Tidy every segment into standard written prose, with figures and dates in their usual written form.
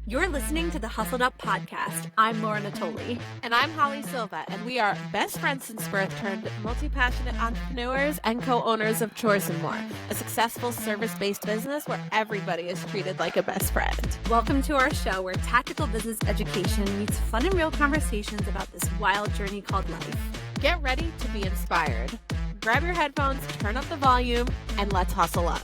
You're listening to the Hustled Up podcast. I'm Laura Natoli. And I'm Holly Silva, and we are best friends since birth turned multi-passionate entrepreneurs and co-owners of Chores and More, a successful service-based business where everybody is treated like a best friend. Welcome to our show where tactical business education meets fun and real conversations about this wild journey called life. Get ready to be inspired. Grab your headphones, turn up the volume, and let's hustle up.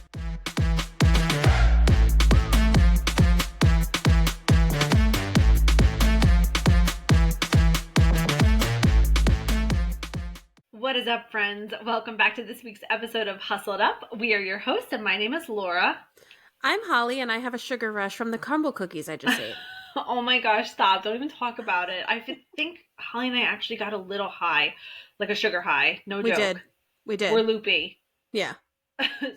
What is up, friends? Welcome back to this week's episode of Hustled Up. We are your hosts, and my name is Laura. I'm Holly, and I have a sugar rush from the crumble cookies I just ate. Oh my gosh, stop. Don't even talk about it. I think Holly and I actually got a little high, like a sugar high. No joke. We did. We're loopy. Yeah.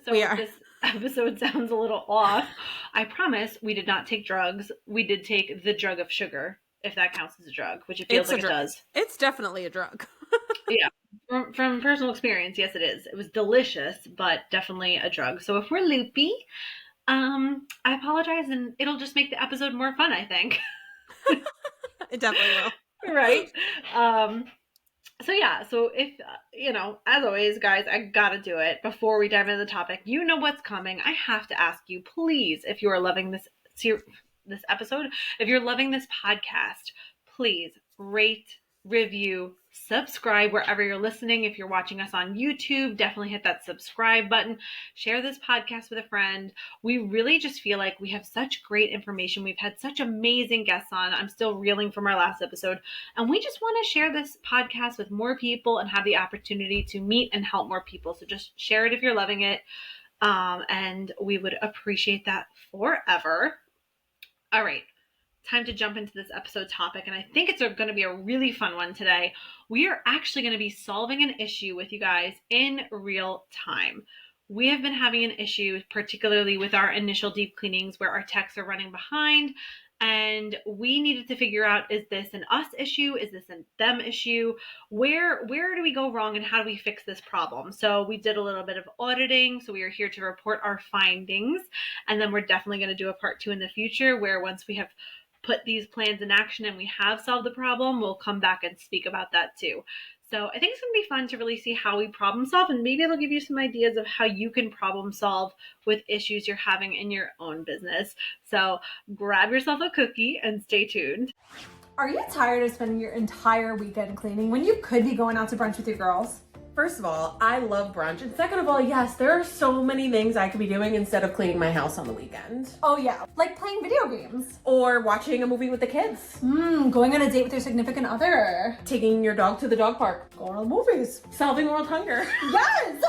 So we are. This episode sounds a little off. I promise we did not take drugs. We did take the drug of sugar, if that counts as a drug, which it feels like it does. It's definitely a drug. Yeah. From personal experience, yes, it is. It was delicious, but definitely a drug. So if we're loopy, I apologize, and it'll just make the episode more fun, I think. It definitely will. Right? So if, as always, guys, I gotta do it. Before we dive into the topic, you know what's coming. I have to ask you, please, if you are loving this episode, if you're loving this podcast, please rate, review, subscribe wherever you're listening. If you're watching us on YouTube, definitely hit that subscribe button. Share this podcast with a friend. We really just feel like we have such great information. We've had such amazing guests on. I'm still reeling from our last episode. And we just want to share this podcast with more people and have the opportunity to meet and help more people. So just share it if you're loving it. And we would appreciate that forever. All right. Time to jump into this episode topic, and I think it's going to be a really fun one today. We are actually going to be solving an issue with you guys in real time. We have been having an issue, particularly with our initial deep cleanings, where our techs are running behind, and we needed to figure out, is this an us issue? Is this a them issue? Where do we go wrong, and how do we fix this problem? So we did a little bit of auditing, so we are here to report our findings, and then we're definitely going to do a part 2 in the future, where once we have put these plans in action and we have solved the problem, we'll come back and speak about that too. So I think it's going to be fun to really see how we problem solve, and maybe it'll give you some ideas of how you can problem solve with issues you're having in your own business. So grab yourself a cookie and stay tuned. Are you tired of spending your entire weekend cleaning when you could be going out to brunch with your girls? First of all, I love brunch. And second of all, yes, there are so many things I could be doing instead of cleaning my house on the weekend. Oh yeah, like playing video games. Or watching a movie with the kids. Going on a date with your significant other. Taking your dog to the dog park. Going to the movies. Solving world hunger. Yes!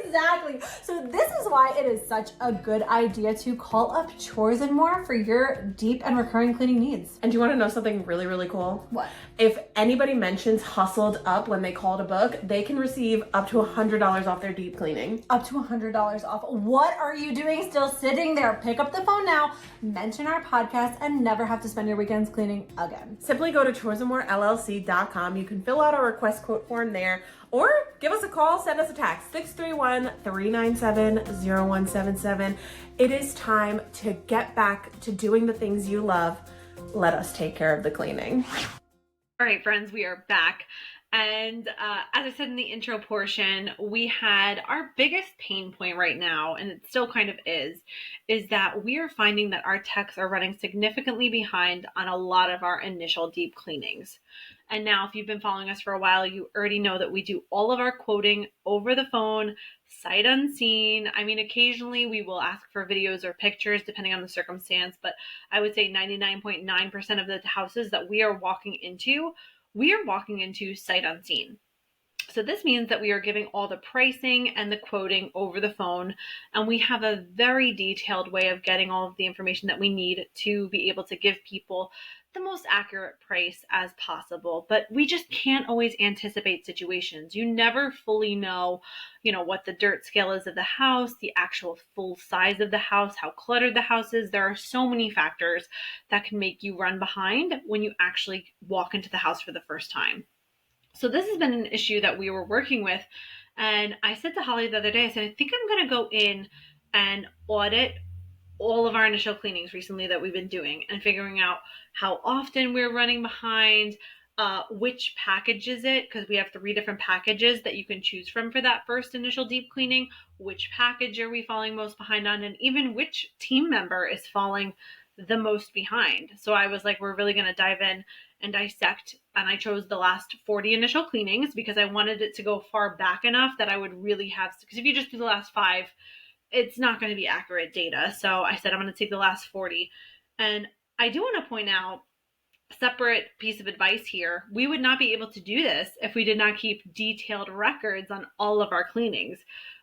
Exactly. So this is why it is such a good idea to call up Chores and More for your deep and recurring cleaning needs. And do you want to know something really, really cool? What? If anybody mentions Hustled Up when they call to book, they can receive up to $100 off their deep cleaning. Up to $100 off. What are you doing still sitting there? Pick up the phone now, mention our podcast, and never have to spend your weekends cleaning again. Simply go to choresandmorellc.com. You can fill out our request quote form there, or give us a call, send us a text, 631-397-0177. It is time to get back to doing the things you love. Let us take care of the cleaning. All right, friends, we are back. And as I said in the intro portion, we had our biggest pain point right now, and it still kind of is that we are finding that our techs are running significantly behind on a lot of our initial deep cleanings. And now, if you've been following us for a while, you already know that we do all of our quoting over the phone, sight unseen. I mean, occasionally we will ask for videos or pictures depending on the circumstance, but I would say 99.9% of the houses that we are walking into sight unseen. So this means that we are giving all the pricing and the quoting over the phone, and we have a very detailed way of getting all of the information that we need to be able to give people the most accurate price as possible. But we just can't always anticipate situations. You never fully know, what the dirt scale is of the house, the actual full size of the house, how cluttered the house is. There are so many factors that can make you run behind when you actually walk into the house for the first time. So this has been an issue that we were working with. And I said to Holly the other day, I said, I think I'm going to go in and audit all of our initial cleanings recently that we've been doing and figuring out how often we're running behind, which package is it, because we have 3 different packages that you can choose from for that first initial deep cleaning. Which package are we falling most behind on, and even which team member is falling the most behind. So I was like, we're really going to dive in and dissect, and I chose the last 40 initial cleanings because I wanted it to go far back enough that I would really have, because if you just do the last 5, it's not going to be accurate data. So I said I'm going to take the last 40. And I do want to point out, separate piece of advice here, we would not be able to do this if we did not keep detailed records on all of our cleanings.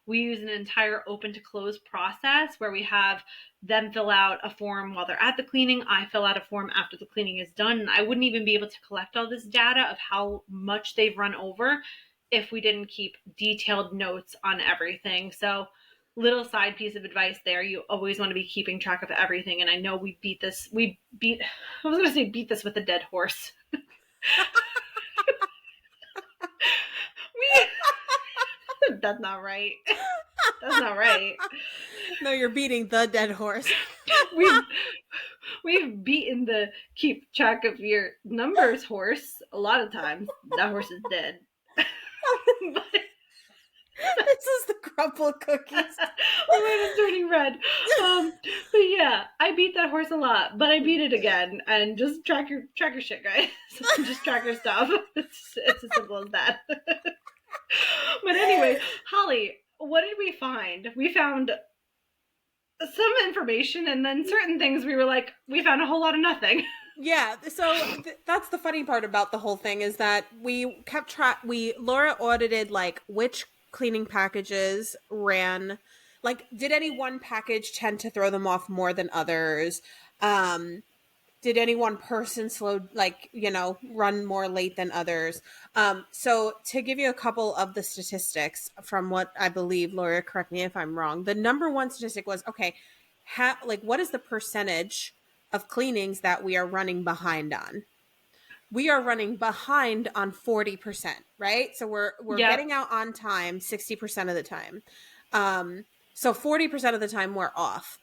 We use an entire open to close process where we have them fill out a form while they're at the cleaning. I fill out a form after the cleaning is done. And I wouldn't even be able to collect all this data of how much they've run over if we didn't keep detailed notes on everything. So little side piece of advice there. You always want to be keeping track of everything. And I know I was going to say beat this with a dead horse. That's not right. That's not right. No, you're beating the dead horse. We've beaten the keep track of your numbers horse a lot of times. That horse is dead. But this is the crumble cookies. Oh, it is turning red. But yeah, I beat that horse a lot, but I beat it again. And just track your shit, guys. Just track your stuff. It's as simple as that. But anyway, Holly, what did we find? We found some information, and then certain things we were like, we found a whole lot of nothing. Yeah, so that's the funny part about the whole thing, is that we kept track. Laura audited like which cleaning packages ran, like did any one package tend to throw them off more than others? Did any one person run more late than others? So to give you a couple of the statistics from what I believe, Laura, correct me if I'm wrong, the number one statistic was, okay, what is the percentage of cleanings that we are running behind on? We are running behind on 40%, right? So we're Yep. getting out on time 60% of the time. So 40% of the time we're off.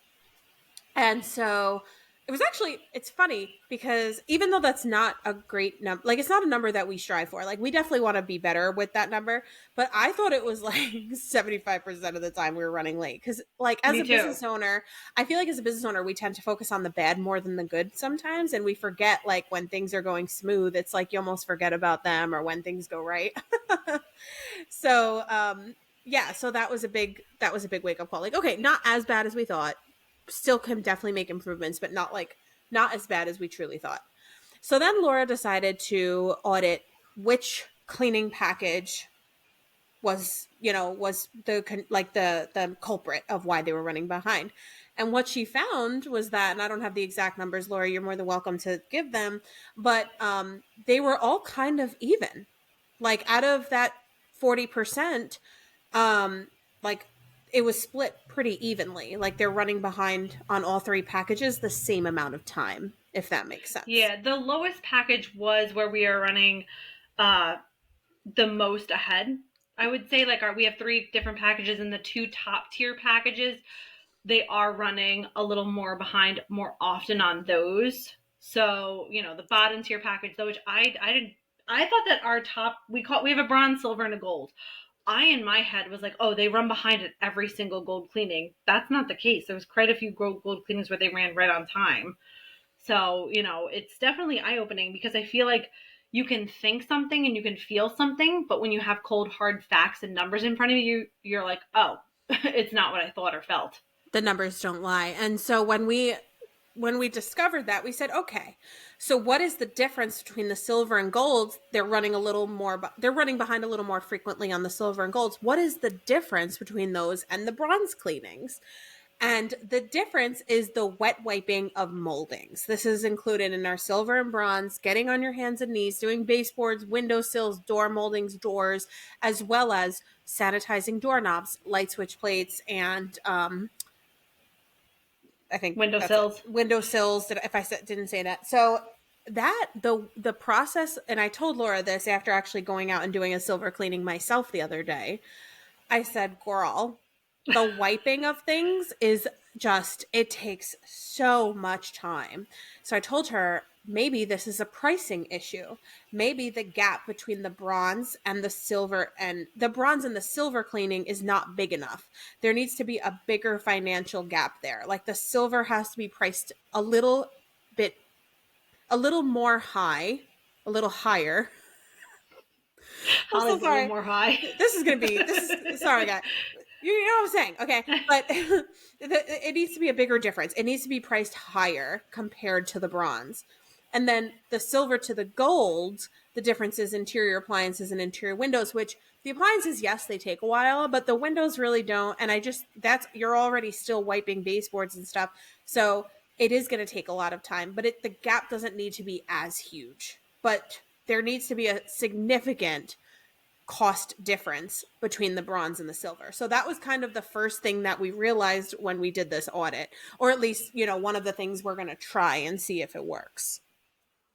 And so it's funny because even though that's not a great number, like it's not a number that we strive for, like we definitely want to be better with that number, but I thought it was like 75% of the time we were running late. Cause like as Me a too. business owner, I feel like as a business owner, we tend to focus on the bad more than the good sometimes. And we forget, like when things are going smooth, it's like you almost forget about them, or when things go right. So, yeah, so that was a big wake up call. Like, okay, not as bad as we thought. Still can definitely make improvements, but not as bad as we truly thought. So then Laura decided to audit which cleaning package was the culprit of why they were running behind. And what she found was that, and I don't have the exact numbers, Laura, you're more than welcome to give them, but they were all kind of even. Like out of that 40%, it was split pretty evenly. Like they're running behind on all 3 packages the same amount of time, if that makes sense. Yeah, the lowest package was where we are running the most ahead. I would say we have 3 different packages, and the 2 top tier packages, they are running a little more behind more often on those. So, the bottom tier package, though, which I thought that our top, we have a bronze, silver, and a gold. In my head was like, oh, they run behind at every single gold cleaning. That's not the case. There was quite a few gold cleanings where they ran right on time. So, it's definitely eye-opening, because I feel like you can think something and you can feel something, but when you have cold, hard facts and numbers in front of you, you're like, oh, it's not what I thought or felt. The numbers don't lie. And so when we discovered that, we said, okay, so what is the difference between the silver and golds? They're running behind a little more frequently on the silver and golds. What is the difference between those and the bronze cleanings? And the difference is the wet wiping of moldings. This is included in our silver and bronze, getting on your hands and knees, doing baseboards, windowsills, door moldings, doors, as well as sanitizing doorknobs, light switch plates, and I think windowsills. If I didn't say that. So that the process, and I told Laura this after actually going out and doing a silver cleaning myself the other day. I said, girl, the wiping of things is just, it takes so much time. So I told her, maybe this is a pricing issue. Maybe the gap between the bronze and the silver cleaning is not big enough. There needs to be a bigger financial gap there. Like the silver has to be priced a little more high, a little higher. I'm so Holly's a little sorry. more high. Sorry, guys. You know what I'm saying, okay? But it needs to be a bigger difference. It needs to be priced higher compared to the bronze. And then the silver to the gold, the difference is interior appliances and interior windows, which the appliances, yes, they take a while, but the windows really don't. And you're already still wiping baseboards and stuff. So it is going to take a lot of time, but the gap doesn't need to be as huge. But there needs to be a significant cost difference between the bronze and the silver. So that was kind of the first thing that we realized when we did this audit, or at least, one of the things we're going to try and see if it works.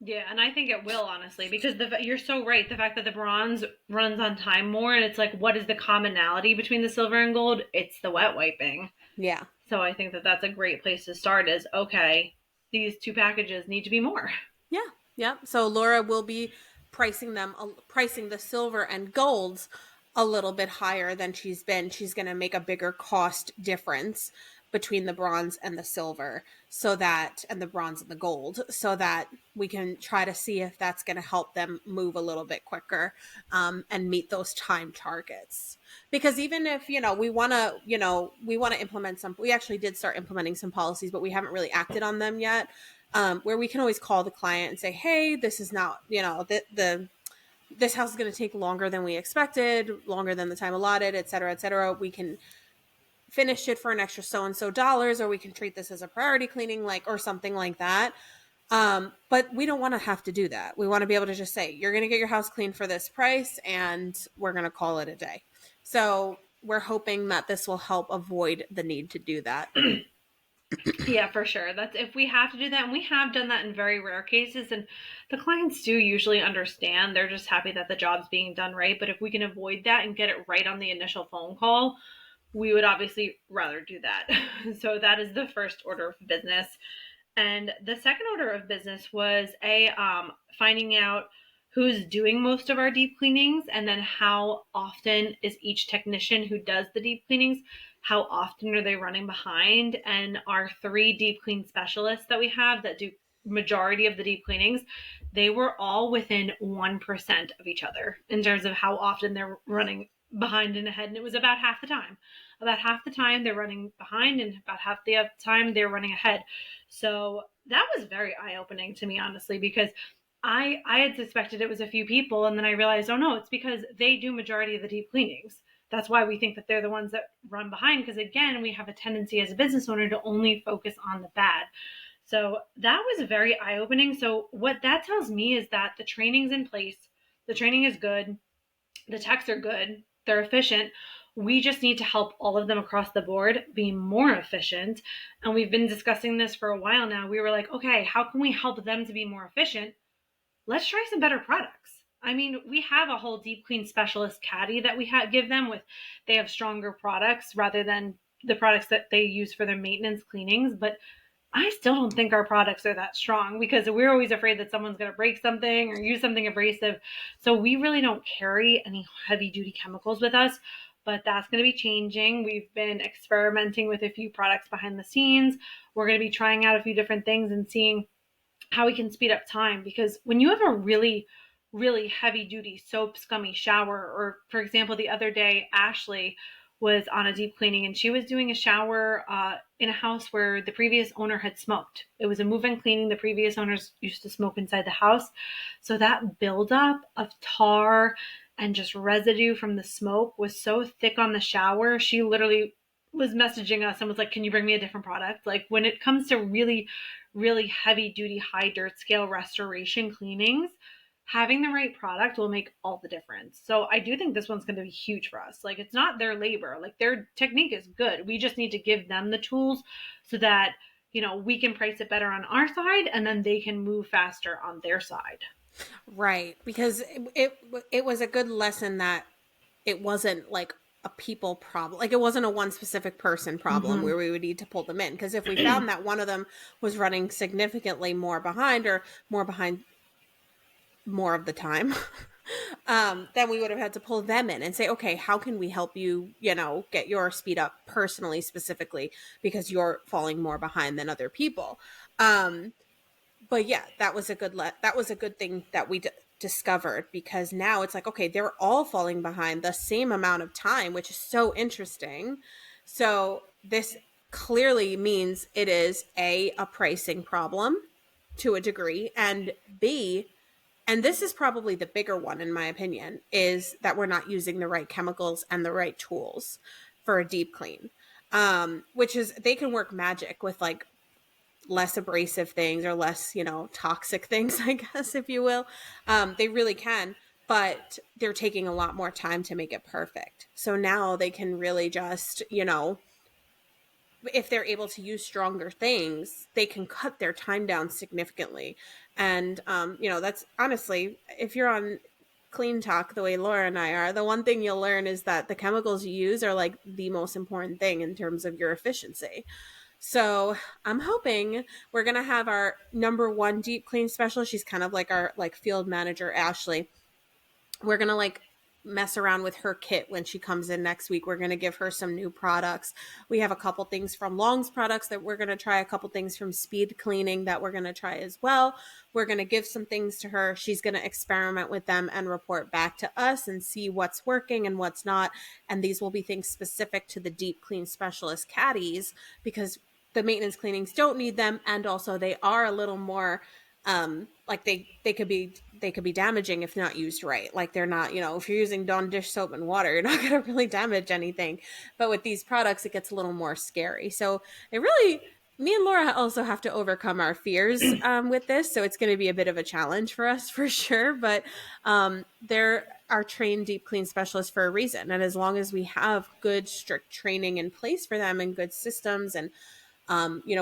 Yeah, and I think it will, honestly, because you're so right. The fact that the bronze runs on time more, and it's like, what is the commonality between the silver and gold? It's the wet wiping. Yeah. So I think that that's a great place to start is, okay, these two packages need to be more. Yeah. Yeah. So Laura will be pricing the silver and golds a little bit higher than she's been. She's going to make a bigger cost difference between the bronze and the silver, and the bronze and the gold, so that we can try to see if that's going to help them move a little bit quicker, and meet those time targets. Because even if, we want to implement we actually did start implementing some policies, but we haven't really acted on them yet. Where we can always call the client and say, hey, this is not, this house is going to take longer than we expected, longer than the time allotted, et cetera, et cetera. We can finish it for an extra so-and-so dollars, or we can treat this as a priority cleaning, or something like that. But we don't want to have to do that. We want to be able to just say, you're going to get your house cleaned for this price, and we're going to call it a day. So we're hoping that this will help avoid the need to do that. Yeah, for sure. That's if we have to do that, and we have done that in very rare cases, and the clients do usually understand. They're just happy that the job's being done right. But if we can avoid that and get it right on the initial phone call, we would obviously rather do that. So that is the first order of business. And the second order of business was finding out who's doing most of our deep cleanings, and then how often is each technician who does the deep cleanings, how often are they running behind? And our 3 deep clean specialists that we have that do majority of the deep cleanings, they were all within 1% of each other in terms of how often they're running behind and ahead. And it was about half the time. About half the time they're running behind, and about half the time they're running ahead. So that was very eye-opening to me, honestly, because I had suspected it was a few people, and then I realized, oh no, it's because they do majority of the deep cleanings. That's why we think that they're the ones that run behind, because again, we have a tendency as a business owner to only focus on the bad. So that was very eye-opening. So what that tells me is that the training's in place, the training is good, the techs are good, they're efficient. We just need to help all of them across the board be more efficient. And we've been discussing this for a while now. We were like, okay, how can we help them to be more efficient? Let's try some better products. I mean, we have a whole deep clean specialist caddy that we give them with. They have stronger products rather than the products that they use for their maintenance cleanings. But I still don't think our products are that strong, because we're always afraid that someone's going to break something or use something abrasive. So we really don't carry any heavy duty chemicals with us, but that's going to be changing. We've been experimenting with a few products behind the scenes. We're going to be trying out a few different things and seeing how we can speed up time, because when you have a really heavy duty soap scummy shower, or for example, the other day Ashley was on a deep cleaning and she was doing a shower in a house where the previous owner had smoked. It was a move-in cleaning. The previous owners used to smoke inside the house. So that buildup of tar and just residue from the smoke was so thick on the shower. She literally was messaging us and was like, can you bring me a different product? Like, when it comes to really heavy duty, high dirt scale restoration cleanings, having the right product will make all the difference. So I do think this one's going to be huge for us. Like, it's not their labor. Like, their technique is good. We just need to give them the tools so that, we can price it better on our side, and then they can move faster on their side. Right. Because it was a good lesson that it wasn't like a people problem. Like it wasn't a one specific person problem where we would need to pull them in. Because if we found that one of them was running significantly more behind or more behind more of the time, then we would have had to pull them in and say, okay, how can we help you, get your speed up personally, specifically, because you're falling more behind than other people. But yeah, that was a good thing that we discovered, because now it's like, okay, they're all falling behind the same amount of time, which is so interesting. So this clearly means it is a pricing problem to a degree, and B, and this is probably the bigger one in my opinion, is that we're not using the right chemicals and the right tools for a deep clean. Which is, they can work magic with like less abrasive things or less, toxic things, I guess, if you will. They really can, but they're taking a lot more time to make it perfect. So now they can really just, if they're able to use stronger things, they can cut their time down significantly. And, that's honestly, if you're on Clean Talk the way Laura and I are, the one thing you'll learn is that the chemicals you use are like the most important thing in terms of your efficiency. So I'm hoping we're going to have our number one deep clean specialist. She's kind of like our like field manager, Ashley. We're going to like mess around with her kit when she comes in next week. We're going to give her some new products. We have a couple things from Long's products that we're going to try, a couple things from Speed Cleaning that we're going to try as well. We're going to give some things to her. She's going to experiment with them and report back to us and see what's working and what's not. And these will be things specific to the deep clean specialist caddies, because the maintenance cleanings don't need them, and also they are a little more like they could be damaging if not used right. Like they're not, if you're using Dawn dish soap and water, you're not going to really damage anything. But with these products, it gets a little more scary. So me and Laura also have to overcome our fears with this. So it's going to be a bit of a challenge for us for sure. But there are trained deep clean specialists for a reason. And as long as we have good, strict training in place for them and good systems, and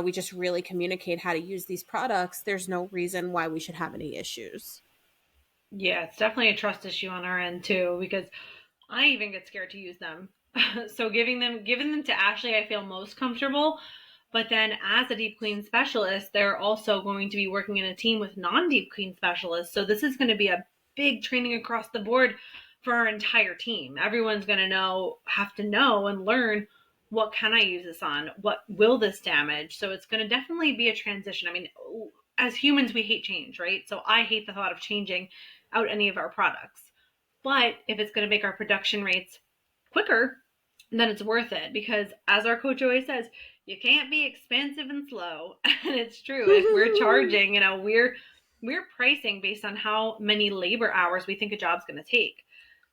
we just really communicate how to use these products, there's no reason why we should have any issues. Yeah, it's definitely a trust issue on our end too, because I even get scared to use them. So giving them to Ashley, I feel most comfortable. But then as a deep clean specialist, they're also going to be working in a team with non-deep clean specialists. So this is going to be a big training across the board for our entire team. Everyone's going to have to know and learn, what can I use this on? What will this damage? So it's going to definitely be a transition. I mean, as humans, we hate change, right? So I hate the thought of changing out any of our products. But if it's going to make our production rates quicker, then it's worth it, because as our coach always says, you can't be expensive and slow. And it's true. If we're charging, we're pricing based on how many labor hours we think a job's going to take.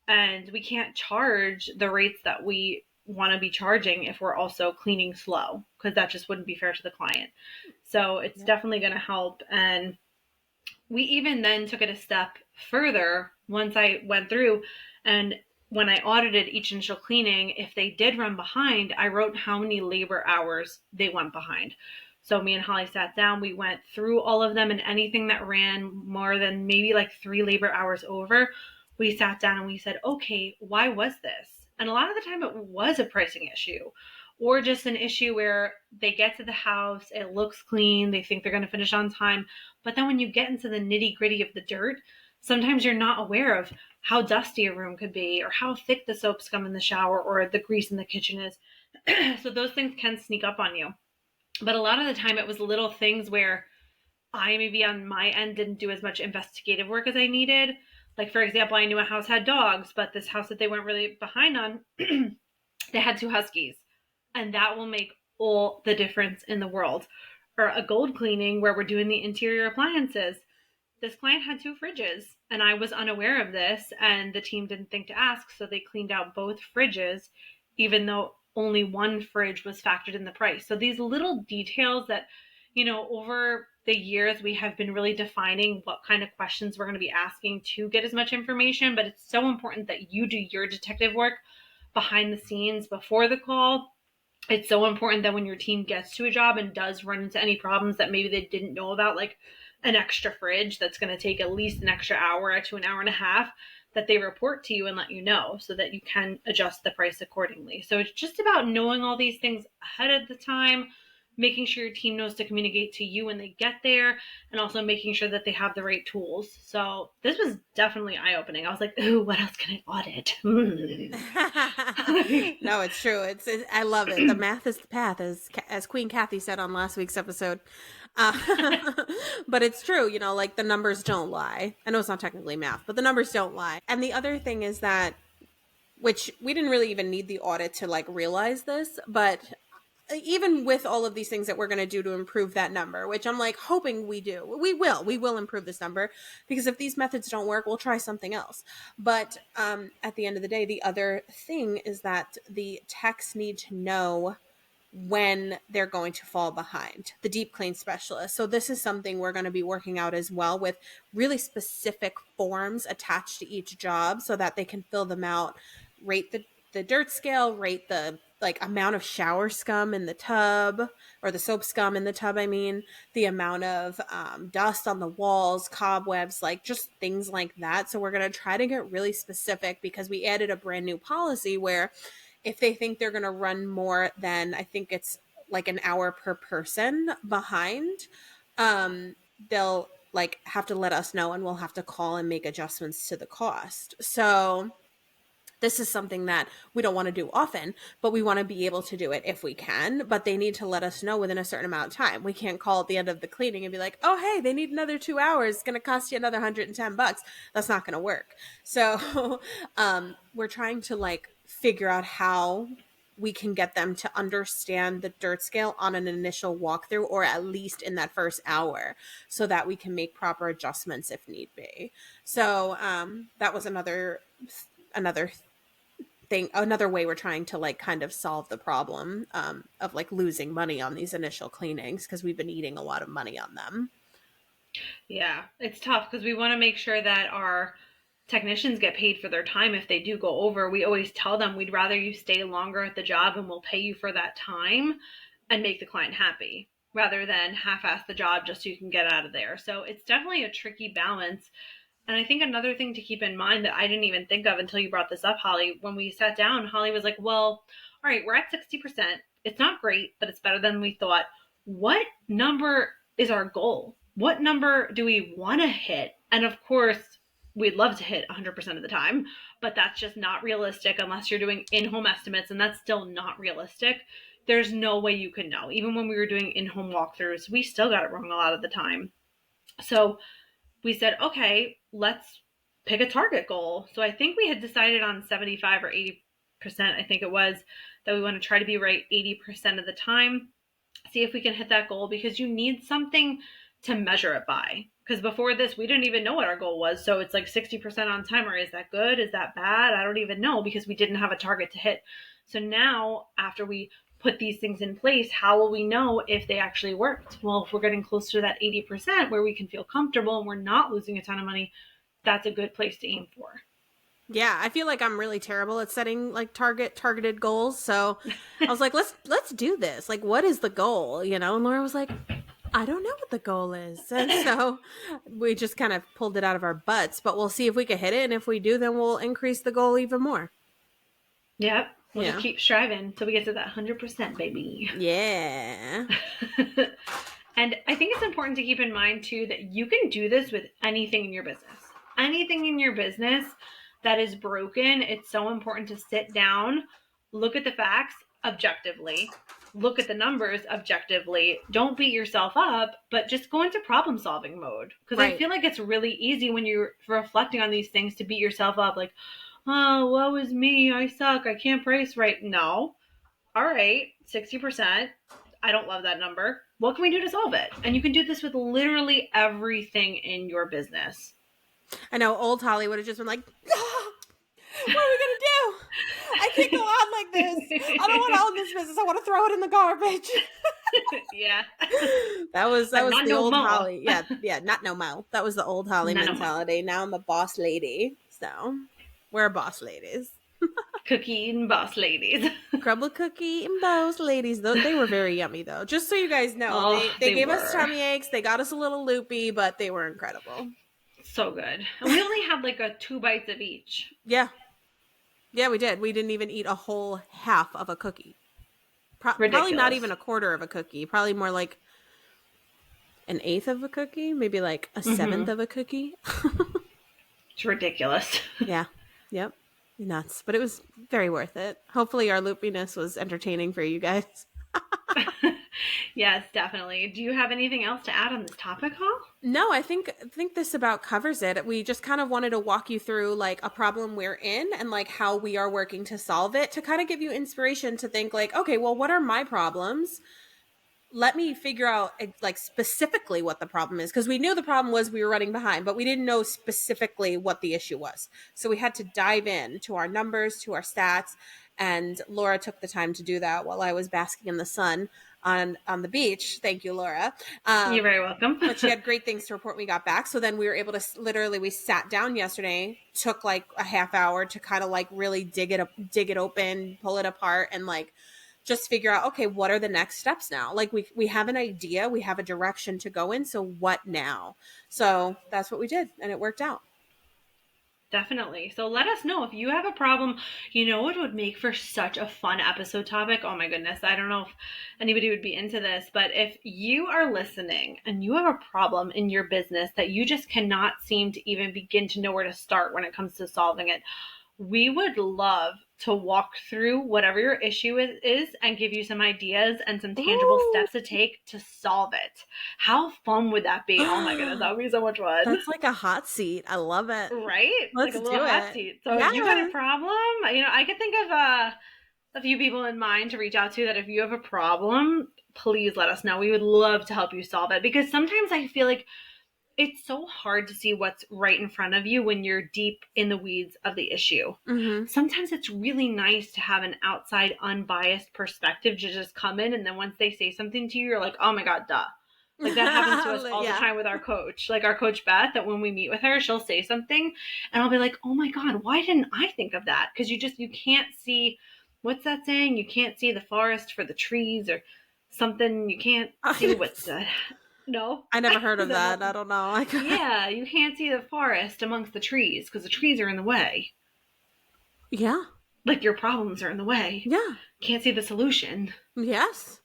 And we can't charge the rates that we want to be charging if we're also cleaning slow, because that just wouldn't be fair to the client. So it's definitely going to help. And we even then took it a step further once I went through, and when I audited each initial cleaning, if they did run behind, I wrote how many labor hours they went behind. So me and Holly sat down, we went through all of them, and anything that ran more than maybe like 3 labor hours over, we sat down and we said, okay, why was this? And a lot of the time it was a pricing issue, or just an issue where they get to the house, it looks clean, they think they're going to finish on time. But then when you get into the nitty gritty of the dirt, sometimes you're not aware of how dusty a room could be, or how thick the soap scum in the shower or the grease in the kitchen is. So those things can sneak up on you. But a lot of the time it was little things where I maybe on my end didn't do as much investigative work as I needed. Like, for example, I knew a house had dogs, but this house that they went really behind on, they had 2 huskies. And that will make all the difference in the world. Or a gold cleaning where we're doing the interior appliances. This client had 2 fridges, and I was unaware of this, and the team didn't think to ask, so they cleaned out both fridges, even though only one fridge was factored in the price. So these little details that, over the years, we have been really defining what kind of questions we're going to be asking to get as much information, but it's so important that you do your detective work behind the scenes before the call. It's so important that when your team gets to a job and does run into any problems that maybe they didn't know about, like an extra fridge that's going to take at least an extra hour to an hour and a half, that they report to you and let you know so that you can adjust the price accordingly. So it's just about knowing all these things ahead of the time, making sure your team knows to communicate to you when they get there, and also making sure that they have the right tools. So this was definitely eye-opening. I was like, ooh, what else can I audit? No, it's true. I love it. The math is the path, as Queen Kathy said on last week's episode. Uh, but it's true, like the numbers don't lie. I know it's not technically math, but the numbers don't lie. And the other thing is that, which we didn't really even need the audit to like realize this, but even with all of these things that we're going to do to improve that number, which I'm like hoping we do, we will improve this number, because if these methods don't work, we'll try something else. But at the end of the day, the other thing is that the techs need to know when they're going to fall behind, the deep clean specialist. So this is something we're going to be working out as well, with really specific forms attached to each job so that they can fill them out, rate the dirt scale, rate the like amount of shower scum in the tub, or the soap scum in the tub, I mean, the amount of dust on the walls, cobwebs, like just things like that. So we're going to try to get really specific, because we added a brand new policy where if they think they're going to run more than, I think it's like an hour per person behind, they'll like have to let us know, and we'll have to call and make adjustments to the cost. So this is something that we don't want to do often, but we want to be able to do it if we can. But they need to let us know within a certain amount of time. We can't call at the end of the cleaning and be like, oh, hey, they need another 2 hours. It's going to cost you another $110. That's not going to work. So we're trying to like figure out how we can get them to understand the dirt scale on an initial walkthrough, or at least in that first hour, so that we can make proper adjustments if need be. So that was another thing, another way we're trying to like kind of solve the problem of like losing money on these initial cleanings, because we've been eating a lot of money on them. Yeah, it's tough because we want to make sure that our technicians get paid for their time. If they do go over, we always tell them we'd rather you stay longer at the job and we'll pay you for that time and make the client happy, rather than half-ass the job just so you can get out of there. So it's definitely a tricky balance. And I think another thing to keep in mind that I didn't even think of until you brought this up, Holly, when we sat down, Holly was like, well, all right, we're at 60%. It's not great, but it's better than we thought. What number is our goal? What number do we want to hit? And of course, we'd love to hit 100% of the time, but that's just not realistic unless you're doing in-home estimates, and that's still not realistic. There's no way you can know. Even when we were doing in-home walkthroughs, we still got it wrong a lot of the time. So we said, okay, let's pick a target goal. So I think we had decided on 75 or 80%, I think it was, that we want to try to be right 80% of the time. See if we can hit that goal, because you need something to measure it by. Because before this, we didn't even know what our goal was. So it's like 60% on timer. Is that good? Is that bad? I don't even know, because we didn't have a target to hit. So now, after we put these things in place, how will we know if they actually worked? Well, if we're getting close to that 80% where we can feel comfortable and we're not losing a ton of money, that's a good place to aim for. Yeah, I feel like I'm really terrible at setting like targeted goals. So I was like, let's do this. Like, what is the goal? And Laura was like, I don't know what the goal is. And so we just kind of pulled it out of our butts, but we'll see if we can hit it. And if we do, then we'll increase the goal even more. Yep. We'll just keep striving until we get to that 100%, baby. Yeah. And I think it's important to keep in mind, too, that you can do this with anything in your business. Anything in your business that is broken, it's so important to sit down, look at the facts objectively, look at the numbers objectively. Don't beat yourself up, but just go into problem-solving mode. Because I feel like it's really easy when you're reflecting on these things to beat yourself up, like, oh, woe is me, I suck, I can't price right. No. All right, 60%. I don't love that number. What can we do to solve it? And you can do this with literally everything in your business. I know old Holly would have just been like, oh, what are we going to do? I can't go on like this. I don't want to own this business. I want to throw it in the garbage. Yeah. That was the no old mo. Holly. Yeah, not no mo. That was the old Holly mentality. Now I'm a boss lady. So we're boss ladies. cookie eating boss ladies. Crumble cookie and bows, ladies. They were very yummy, though. Just so you guys know, Oh, they gave were. us tummy aches. They got us a little loopy, but they were incredible. So good. And we only had like 2 bites of each. Yeah. Yeah, we did. We didn't even eat a whole half of a cookie. Ridiculous. Probably not even a quarter of a cookie. Probably more like an eighth of a cookie. Maybe like a seventh of a cookie. It's ridiculous. Yeah. Yep. Nuts. But it was very worth it. Hopefully our loopiness was entertaining for you guys. Yes, definitely. Do you have anything else to add on this topic, Hall? No, I think this about covers it. We just kind of wanted to walk you through like a problem we're in and like how we are working to solve it, to kind of give you inspiration to think like, okay, well, what are my problems? Let me figure out like specifically what the problem is, because we knew the problem was we were running behind, but we didn't know specifically what the issue was. So we had to dive in to our numbers, to our stats, and Laura took the time to do that while I was basking in the sun on the beach. Thank you, Laura. You're very welcome. But she had great things to report when we got back. So then we were able to literally, we sat down yesterday, took like a half hour to kind of like really dig it open, pull it apart, and like just figure out, okay, what are the next steps now? Like we have an idea, we have a direction to go in. So what now? So that's what we did, and it worked out. Definitely. So let us know if you have a problem. You know, it would make for such a fun episode topic. Oh my goodness. I don't know if anybody would be into this, but if you are listening and you have a problem in your business that you just cannot seem to even begin to know where to start when it comes to solving it, we would love to walk through whatever your issue is and give you some ideas and some tangible steps to take to solve it. How fun would that be? Oh my goodness, that would be so much fun. That's like a hot seat. I love it. Right? Let's like a little do hot it. seat. So if you got a problem, you know, I could think of a few people in mind to reach out to that if you have a problem, please let us know. We would love to help you solve it, because sometimes I feel like it's so hard to see what's right in front of you when you're deep in the weeds of the issue. Mm-hmm. Sometimes it's really nice to have an outside, unbiased perspective to just come in, and then once they say something to you, you're like, oh my God, duh. Like that happens to us all the time with our coach. Like our coach Beth, that when we meet with her, she'll say something and I'll be like, oh my God, why didn't I think of that? Because you can't see, what's that saying? You can't see the forest for the trees or something. You can't see what's the... No, I never heard of that. I don't know. Yeah, you can't see the forest amongst the trees because the trees are in the way. Yeah. Like your problems are in the way. Yeah. Can't see the solution. Yes.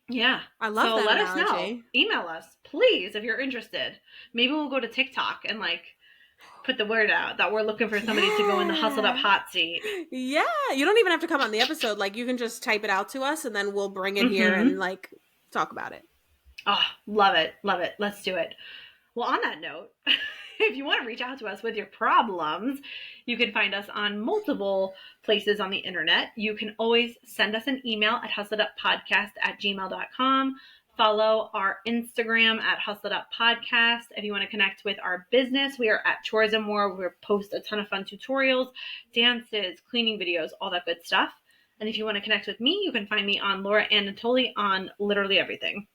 Yeah. I love that. So let analogy. us know. Email us, please, if you're interested. Maybe we'll go to TikTok and like put the word out that we're looking for somebody to go in the hustled up hot seat. Yeah. You don't even have to come on the episode. Like you can just type it out to us and then we'll bring it here and like talk about it. Oh, love it. Love it. Let's do it. Well, on that note, if you want to reach out to us with your problems, you can find us on multiple places on the internet. You can always send us an email at hustleduppodcast@gmail.com. Follow our Instagram at hustleduppodcast. If you want to connect with our business, we are at Chores and More. We post a ton of fun tutorials, dances, cleaning videos, all that good stuff. And if you want to connect with me, you can find me on Laura Anatoli on literally everything.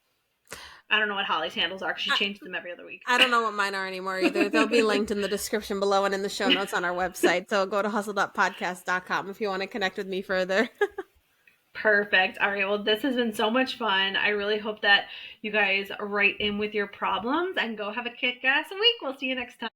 I don't know what Holly's handles are because she changes them every other week. I don't know what mine are anymore either. They'll be linked in the description below and in the show notes on our website. So go to hustleduppodcast.com if you want to connect with me further. Perfect. All right. Well, this has been so much fun. I really hope that you guys write in with your problems and go have a kick-ass week. We'll see you next time.